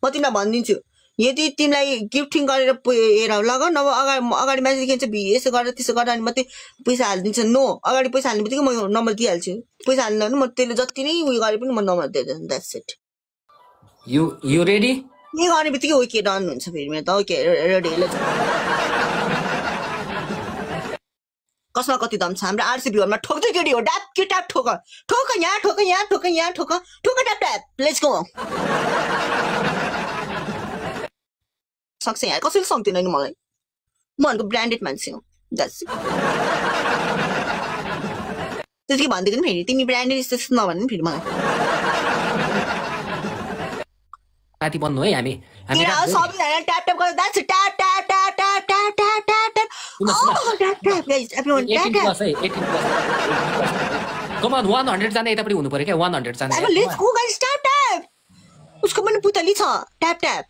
म तिमीलाई भनिदिन्छु यदि तिमीलाई गिफ्टिङ गरेर हेर लग नभए अगाडि मान्छे के यसो गरेर त्यसो गरेर अनि मात्रै पैसा हालिदिन्छ नो अगाडि पैसा हाल्ने बित्तिकै म नम्बर दिइहाल्छु पैसा हाल्नु भने म त्यसले जति नै उयो गरे पनि म नम्बर दिइदिन्छु द्याट्स इट यु रेडी के गर्ने बित्तिकै ओके डन हुन्छ फेरि मेरो त ओके रेडी कसमा कति दम छ हाम्रो आरसी भ्युअरमा ठोक्दै केटी हो ट्याप के ट्याप ठोक यहाँ ठोक यहाँ ठोक यहाँ ठोक ट्याप ट्याप लेट्स गो सक्छ यहाँ कसैले सक्दैन नि मलाई म भनेको ब्रान्डेड मान्छे हो द्याट्स त्यतिकै भनिदिएको नि फेरि तिमी ब्रान्डेड यस्तो नभन्नु फेरि मलाई पार्टी बन्नु है हामी सबैजना ट्याप ट्याप गर्दा that's tap tap tap tap tap tap tap tap tap tap guys everyone tap tap 18 plus come on 100 जाने यतापट्टि हुनु पर्यो के 100 जाने अब let's go guys tap tap उसको पनि पुतली छ ट्याप ट्याप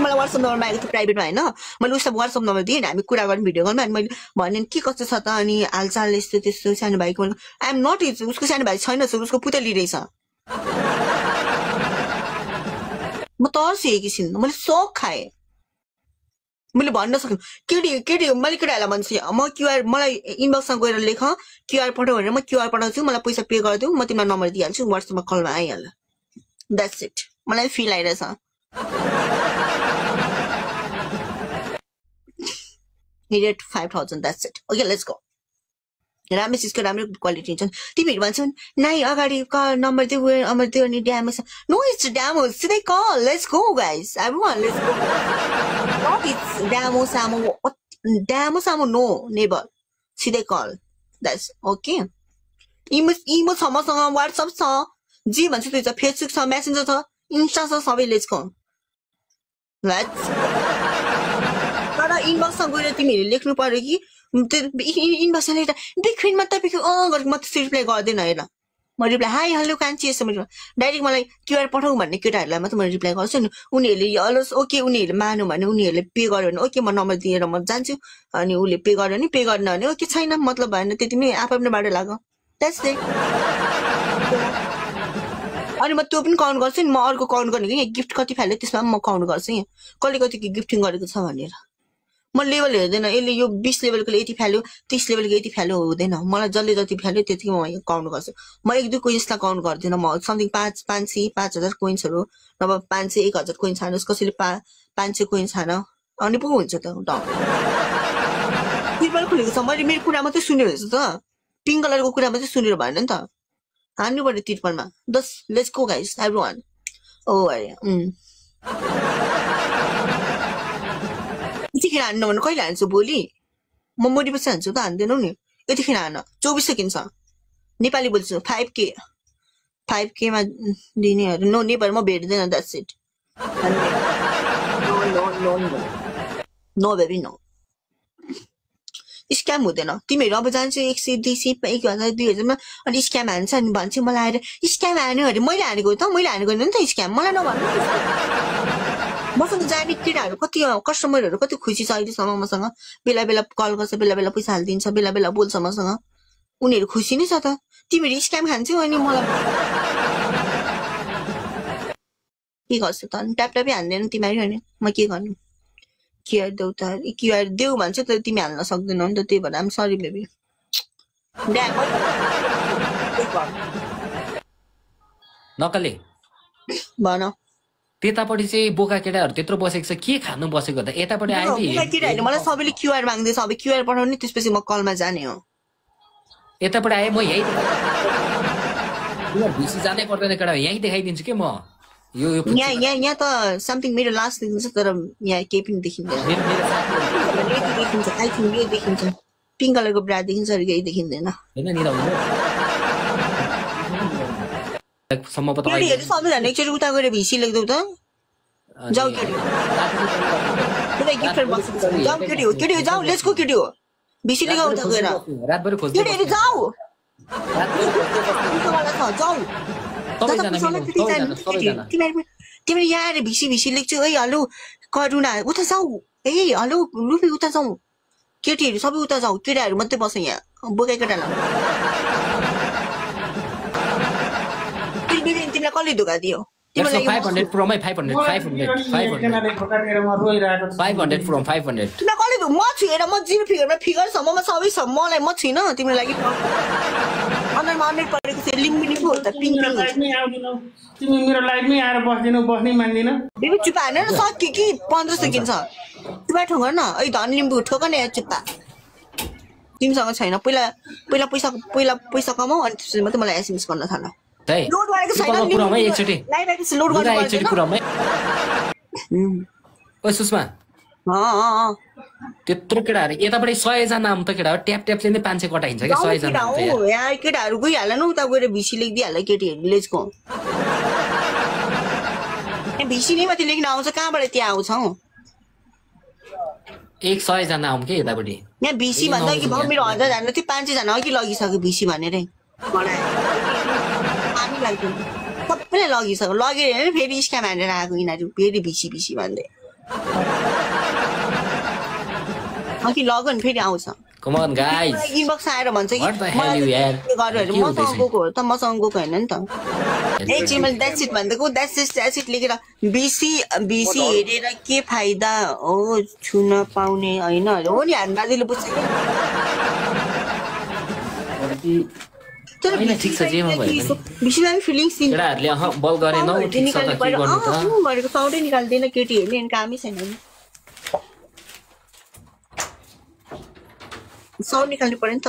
मलाई WhatsApp नम्बर मागेको थियो प्राइभेटमा हैन मैले उसलाई WhatsApp नम्बर दिएँ हामी कुरा गर्ने भिडियो गर्नु अनि मैले भने के कस्तो छ त अनि हालचाल यस्तो त्यस्तो सानो भाइको आई एम नट इज उसको सानो भाइ छैन उसको पुतली रहेछ म तर्सिएकी छिन् मैले सोक खाएँ मैले भन्न सक्नु केटी मैले केटाहरूलाई भन्छु म क्युआर मलाई इनबक्समा गएर लेख क्युआर पठाउ भनेर म क्युआर पठाउँछु मलाई पैसा पे गरिदेऊ म तिमीलाई नम्बर दिइहाल्छु WhatsAppमा कलमा आइहाल्छ द्याट्स इट मलाई फिल आइरहेछ Needed 5,000. That's it. Okay, let's go. राम्रो चिजको राम्रो क्वालिटी हुन्छ तिमीहरू भन्छौ नाइ अगाडि नम्बर दिउ अनि ड्याम नो इट्स ड्याम सिधै call let's go guys everyone let's go not it's ड्यामो सामो नो नेभर सिधै कल द्याट्स ओके इमो छ मसँग व्हाट्सएप छ जे भन्छ त्यो छ फेसबुक छ मेसेन्जर छ इन्स्टा छ सबै लेट्स गो लेट्स तर इनबक्समा गएर तिमीहरूले लेख्नु पर्यो कि इनबक्समा लेख्दा देखिनमा तपाईँको गरेको म त्यस्तो रिप्लाई गर्दैन हेर म रिप्लाई हाई हेलो कान्छी यस्तो मैले डाइरेक्ट मलाई क्युआर पठाऊ भन्ने केटाहरूलाई मात्रै मैले रिप्लाई गर्छु नि उनीहरूले हलो ओके उनीहरूले मान्यो भने उनीहरूले पे गर्यो भने ओके म नम्बर दिएर म जान्छु अनि उसले पे गर्यो भने पे गर्न भने ओके छैन मतलब भएन त्यति नै आफ्नो बाटो लाग्यो द्याट्स इट अनि म त्यो पनि काउन्ट गर्छु नि म अर्को काउन्ट गर्ने कि गिफ्ट कति फाल्यो त्यसमा पनि म काउन्ट गर्छु यहाँ कसले कति गिफ्टिङ गरेको छ भनेर म लेभल हेर्दैन यसले यो 20 लेभलको यति फ्याल्यो 30 लेभलको यति फ्याल्यो हुँदैन मलाई जसले जति फ्याल्यो त्यतिकै म काउन्ट गर्छु म एक दुई कोइन्सलाई काउन्ट गर्दिन म समथिङ 500 5000 कोइन्सहरु नभए 500 1000 कोइन्स हानुस् कसैले 500 कोइन्स हान अनि पो हुन्छ त तिर्पल खुलेको छ मैले मेरो कुरा मात्रै सुनेर हेर्छु त पिङ्क कलरको कुरा मात्रै सुनेर भएन नि त हान्नु पर्यो तिर्पलमा दस लेट्स गो गाइस एभ्रीवन ओ अरे यतिखेर हान्नु भने कहिले हान्छु भोलि म मोटिभेसन हान्छु त हान्दैनौ नि यतिखेर हान 24 सेकेन्ड छ नेपाली बोल्छु 5k मा दिनेहरु नो नेपाल म भेट्दैन that's it no baby no scam हुँदैन तिमीहरु अब जान्छ 100 200 1000 2000 मा अनि स्क्याम हान्छ अनि भन्छ मलाई आएर स्क्याम हान्यो अरे मैले हानेको त मैले हानेको नि त स्क्याम मलाई नभन्नु मसँग जाने केटाहरु कति कस्टमरहरु कति खुसी छ अहिलेसम्म मसँग बेला बेला कल गर्छ बेला बेला पैसा हाल्दिन्छ बेला बेला बोल्छ मसँग उनीहरु खुसी नै छ त तिमीहरु स्क्याम खान्छौ अनि मलाई के गर्छ त ट्याप ट्यापै हान्दैन तिमीहरु हैन म के गर्नु क्युआर देऊ त क्युआर देऊ भन्छ त तिमी हाल्न सक्दैनौ नि त त्यही भएर आम सरी बेबी नकले भन त्यतापट्टि चाहिँ बोका केटाहरु त्यत्रो बसेको छ के खानु बसेको त यतापट्टि आइबी बोका केटाहरुले मलाई सबैले क्युआर माग्दै सबै क्युआर पठाउने त्यसपछि म कलमा जाने हो यतापट्टि आए म यही बिसी जानै पर्दैन केटा यही देखाइदिन्छु के म यो यहाँ त समथिङ मेरो लास्ट देखिन्छ तर यहाँ केही पनि देखिँदैन देखिन्छ आई थिंक यो देखिन्छ पिङ्क कलरको ब्रा देखिन्छ अरु केही देखिँदैन हैन नि सम्म पता केटीहरु सबैजना एकचोटी उता गएर भिसी लेख्दौ त जाऊ केटी गिफ्ट बक्स जाऊ केटी हो जाऊ लेट्स गो केटी हो भिसी लेखाउ उता गएर रातभरि खोज्दै केटीहरु जाऊ जाऊ तिमीले यहाँ आएर भिसी लेख्छु है हेलो करुणा उता जाऊ ए हेलो रुपी उता जाऊ केटीहरु सबै उता जाऊ केटाहरु मात्रै बस यहाँ बोका केटालाई तिमीलाई कसले धोका दियो That's तिमीलाई 500 from my 500 500 from 500 तिमीलाई कसले म छु हेर म जिरो फिगर छ ममा सबै छ मलाई म छिन तिम्रो लागि अनलाइन परेको छ लिम्बिनी पो त पिङ तिमी मेरो लाइभमै आएर बस्नै मान्दिन बेबी चुपा हानेर सक्यो कि 15 सेकेन्ड छ चुपा ठोक न ऐ धन लिम्बू ठोक न यहाँ चुपा तिमीसँग छैन पहिला पैसा कमाऊ अनि त्यसपछि मात्रै मलाई एसएमएस गर्न थाल लोड गरेको छैन पुरामै एकचोटी लाइभ आएपछि लोड गर्नु पर्छ एकचोटी पुरामै ओ सुषमा त्यत्रो केटाहरु यताबाट 100 जना आम त केटाहरु ट्यापले नै 500 कटाइन्छ के 100 जना हो यहाँ केटाहरु गइहाल न उता गएर भिसी लेखिदिहाल केटीहरु लेजको भिसी नै माथि लेख्न आउँछ कहाँबाट त्यहाँ आउँछ हौ 100 जना आउँ के यताबाट यहाँ भिसी भन्दा कि मेरो 1000 जना थियो 500 जना अघि लगिसक्यो भिसी भनेरै मलाई पानी लाग्दैन सबैले लगिसक्यो लगेर हैन फेरि स्क्याम हानेर आएको यिनीहरु फेरि भिसी भन्दै अघि लगन फेरि आउँछ कम अन गाइस इनबक्स आएर भन्छ कि मसँग गएको हो त मसँग गएको हैन नि त एकछिन मैले द्याट्स इट भन्दैको द्याट्स इट लेखेर बिसी हेरेर के फाइदा हो छुन पाउने हैन हो नि हानबाजीले बुझ्छ तर ठीक छ जेमा भयो बिसीलाई फिलिङ्स केटाहरुले बल गरेनौ ठीक छ त के गर्नु त गरेको साउन्डै निकाल्दैन केटीहरुले नि कामै छैन नि साउन्ड निकाल्नु पर्यो नि त